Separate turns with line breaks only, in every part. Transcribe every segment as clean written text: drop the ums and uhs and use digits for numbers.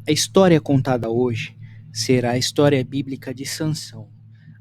A história contada hoje será a história bíblica de Sansão.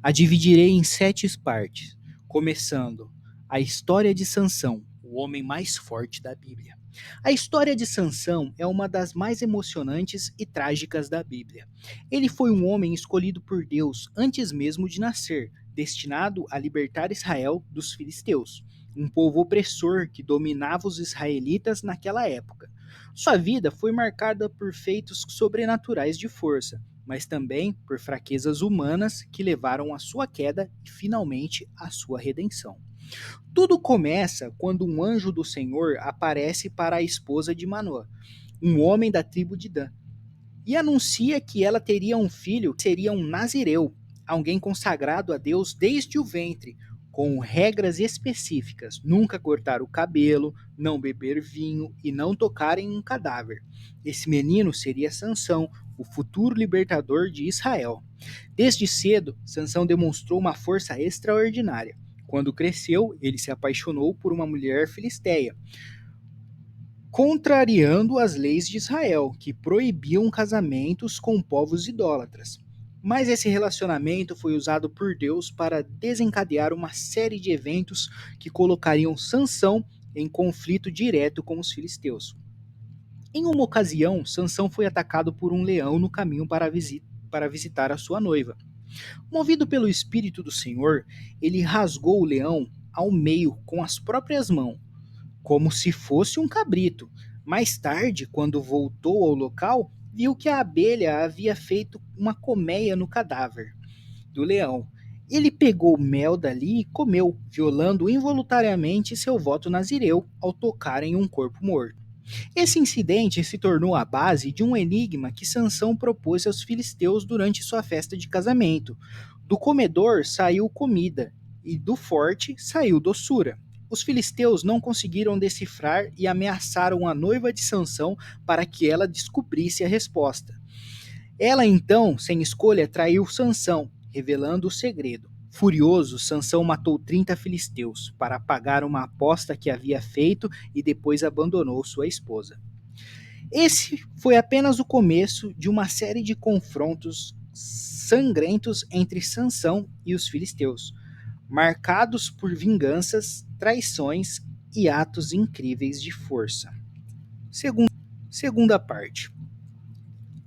A dividirei em 7 partes, começando a história de Sansão, o homem mais forte da Bíblia. A história de Sansão é uma das mais emocionantes e trágicas da Bíblia. Ele foi um homem escolhido por Deus antes mesmo de nascer, destinado a libertar Israel dos filisteus, um povo opressor que dominava os israelitas naquela época. Sua vida foi marcada por feitos sobrenaturais de força, mas também por fraquezas humanas que levaram à sua queda e finalmente à sua redenção. Tudo começa quando um anjo do Senhor aparece para a esposa de Manoá, um homem da tribo de Dan, e anuncia que ela teria um filho que seria um nazireu, alguém consagrado a Deus desde o ventre, com regras específicas: nunca cortar o cabelo, não beber vinho e não tocar em um cadáver. Esse menino seria Sansão, o futuro libertador de Israel. Desde cedo, Sansão demonstrou uma força extraordinária. Quando cresceu, ele se apaixonou por uma mulher filisteia, contrariando as leis de Israel, que proibiam casamentos com povos idólatras. Mas esse relacionamento foi usado por Deus para desencadear uma série de eventos que colocariam Sansão em conflito direto com os filisteus. Em uma ocasião, Sansão foi atacado por um leão no caminho para visitar a sua noiva. Movido pelo Espírito do Senhor, ele rasgou o leão ao meio com as próprias mãos, como se fosse um cabrito. Mais tarde, quando voltou ao local, viu que a abelha havia feito uma colmeia no cadáver do leão. Ele pegou mel dali e comeu, violando involuntariamente seu voto nazireu ao tocar em um corpo morto. Esse incidente se tornou a base de um enigma que Sansão propôs aos filisteus durante sua festa de casamento. Do comedor saiu comida, e do forte saiu doçura. Os filisteus não conseguiram decifrar e ameaçaram a noiva de Sansão para que ela descobrisse a resposta. Ela então, sem escolha, traiu Sansão, revelando o segredo. Furioso, Sansão matou 30 filisteus para pagar uma aposta que havia feito e depois abandonou sua esposa. Esse foi apenas o começo de uma série de confrontos sangrentos entre Sansão e os filisteus, marcados por vinganças, traições e atos incríveis de força. Segunda parte.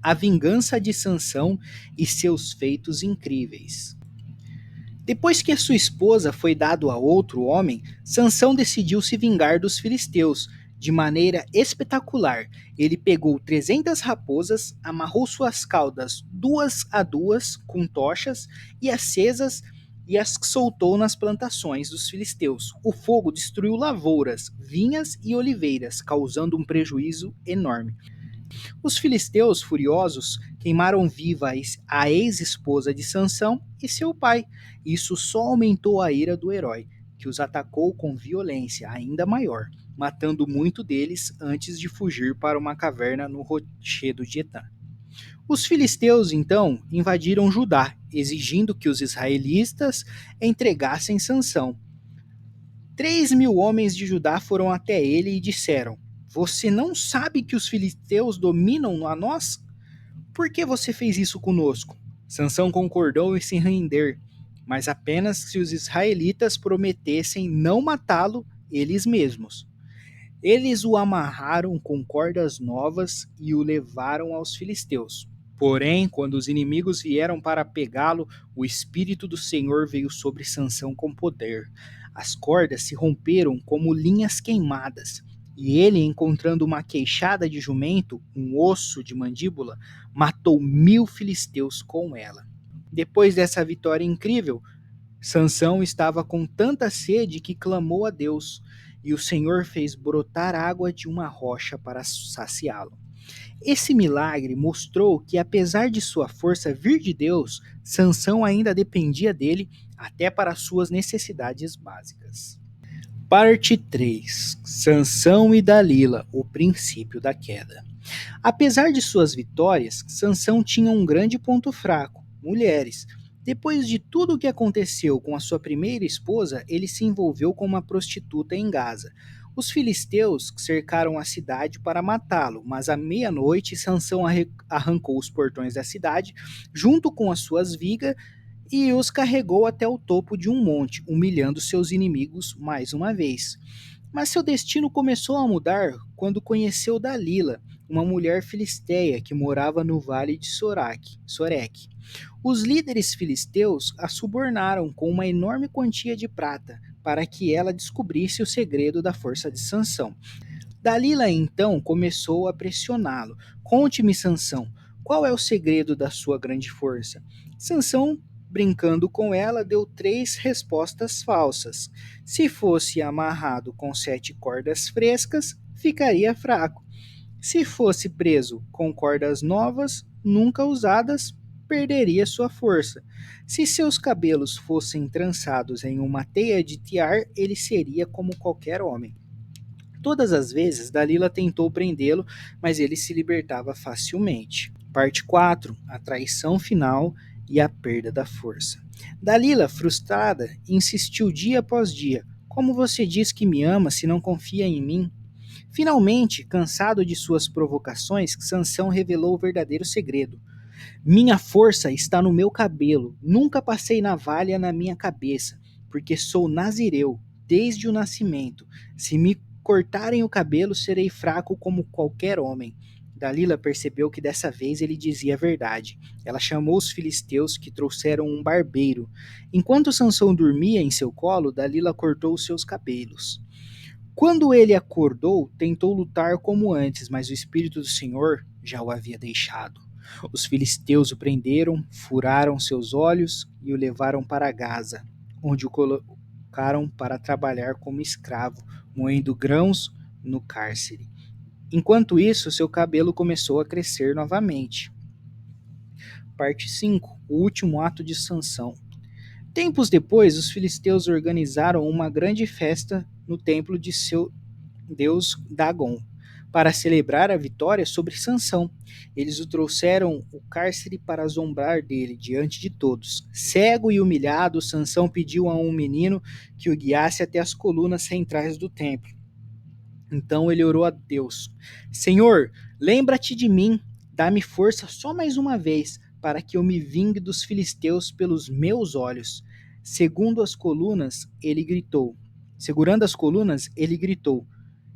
A vingança de Sansão e seus feitos incríveis. Depois que a sua esposa foi dada a outro homem, Sansão decidiu se vingar dos filisteus de maneira espetacular. Ele pegou 300 raposas, amarrou suas caudas duas a duas com tochas e acesas e as soltou nas plantações dos filisteus. O fogo destruiu lavouras, vinhas e oliveiras, causando um prejuízo enorme. Os filisteus, furiosos, queimaram viva a ex-esposa de Sansão e seu pai. Isso só aumentou a ira do herói, que os atacou com violência ainda maior, matando muito deles antes de fugir para uma caverna no rochedo de Etã. Os filisteus, então, invadiram Judá, exigindo que os israelitas entregassem Sansão. 3.000 homens de Judá foram até ele e disseram: Você não sabe que os filisteus dominam a nós? Por que você fez isso conosco? Sansão concordou em se render, mas apenas se os israelitas prometessem não matá-lo eles mesmos. Eles o amarraram com cordas novas e o levaram aos filisteus. Porém, quando os inimigos vieram para pegá-lo, o Espírito do Senhor veio sobre Sansão com poder. As cordas se romperam como linhas queimadas, e ele, encontrando uma queixada de jumento, um osso de mandíbula, matou 1.000 filisteus com ela. Depois dessa vitória incrível, Sansão estava com tanta sede que clamou a Deus, e o Senhor fez brotar água de uma rocha para saciá-lo. Esse milagre mostrou que, apesar de sua força vir de Deus, Sansão ainda dependia dele até para suas necessidades básicas. Parte 3. Sansão e Dalila, o princípio da queda. Apesar de suas vitórias, Sansão tinha um grande ponto fraco: mulheres. Depois de tudo o que aconteceu com a sua primeira esposa, ele se envolveu com uma prostituta em Gaza. Os filisteus cercaram a cidade para matá-lo, mas à meia-noite Sansão arrancou os portões da cidade, junto com as suas vigas, e os carregou até o topo de um monte, humilhando seus inimigos mais uma vez. Mas seu destino começou a mudar quando conheceu Dalila, uma mulher filisteia que morava no vale de Sorek. Os líderes filisteus a subornaram com uma enorme quantia de prata para que ela descobrisse o segredo da força de Sansão. Dalila então começou a pressioná-lo. Conte-me, Sansão, qual é o segredo da sua grande força? Sansão, brincando com ela, deu 3 respostas falsas. Se fosse amarrado com 7 cordas frescas, ficaria fraco. Se fosse preso com cordas novas, nunca usadas, perderia sua força. Se seus cabelos fossem trançados em uma teia de tiar, ele seria como qualquer homem. Todas as vezes, Dalila tentou prendê-lo, mas ele se libertava facilmente. Parte 4: A traição final e a perda da força. Dalila, frustrada, insistiu dia após dia. Como você diz que me ama se não confia em mim? Finalmente, cansado de suas provocações, Sansão revelou o verdadeiro segredo. Minha força está no meu cabelo. Nunca passei navalha na minha cabeça, porque sou nazireu desde o nascimento. Se me cortarem o cabelo, serei fraco como qualquer homem. Dalila percebeu que dessa vez ele dizia a verdade. Ela chamou os filisteus, que trouxeram um barbeiro. Enquanto Sansão dormia em seu colo, Dalila cortou os seus cabelos. Quando ele acordou, tentou lutar como antes, mas o Espírito do Senhor já o havia deixado. Os filisteus o prenderam, furaram seus olhos e o levaram para Gaza, onde o colocaram para trabalhar como escravo, moendo grãos no cárcere. Enquanto isso, seu cabelo começou a crescer novamente. Parte 5: O último ato de Sansão. Tempos depois, os filisteus organizaram uma grande festa no templo de seu deus Dagon, para celebrar a vitória sobre Sansão. Eles o trouxeram o cárcere para zombar dele diante de todos. Cego e humilhado, Sansão pediu a um menino que o guiasse até as colunas centrais do templo. Então ele orou a Deus: Senhor, lembra-te de mim, dá-me força só mais uma vez, para que eu me vingue dos filisteus pelos meus olhos. Segundo as colunas, ele gritou. Segurando as colunas, ele gritou: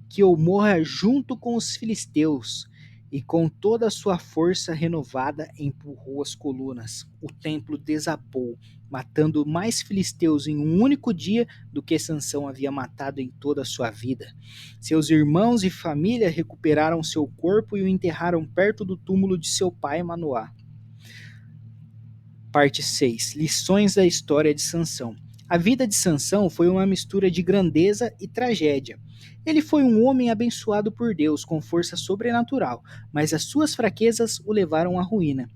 que eu morra junto com os filisteus. E com toda a sua força renovada empurrou as colunas. O templo desabou, matando mais filisteus em um único dia do que Sansão havia matado em toda a sua vida. Seus irmãos e família recuperaram seu corpo e o enterraram perto do túmulo de seu pai Manoá. Parte 6: Lições da história de Sansão. A vida de Sansão foi uma mistura de grandeza e tragédia. Ele foi um homem abençoado por Deus com força sobrenatural, mas as suas fraquezas o levaram à ruína.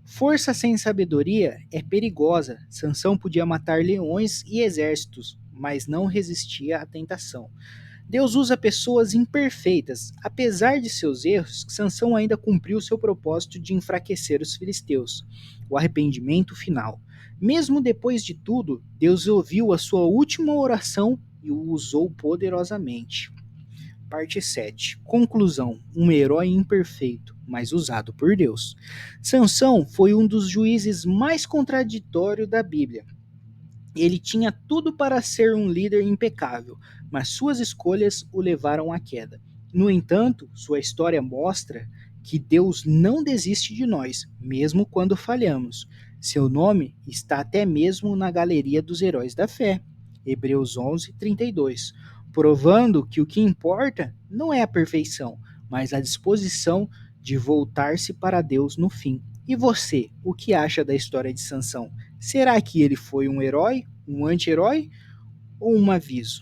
Força sem sabedoria é perigosa. Sansão podia matar leões e exércitos, mas não resistia à tentação. Deus usa pessoas imperfeitas. Apesar de seus erros, Sansão ainda cumpriu seu propósito de enfraquecer os filisteus. O arrependimento final. Mesmo depois de tudo, Deus ouviu a sua última oração e o usou poderosamente. Parte 7. Conclusão. Um herói imperfeito, mas usado por Deus. Sansão foi um dos juízes mais contraditórios da Bíblia. Ele tinha tudo para ser um líder impecável, mas suas escolhas o levaram à queda. No entanto, sua história mostra que Deus não desiste de nós, mesmo quando falhamos. Seu nome está até mesmo na galeria dos heróis da fé. Hebreus 11:32, provando que o que importa não é a perfeição, mas a disposição de voltar-se para Deus no fim. E você, o que acha da história de Sansão? Será que ele foi um herói, um anti-herói ou um aviso?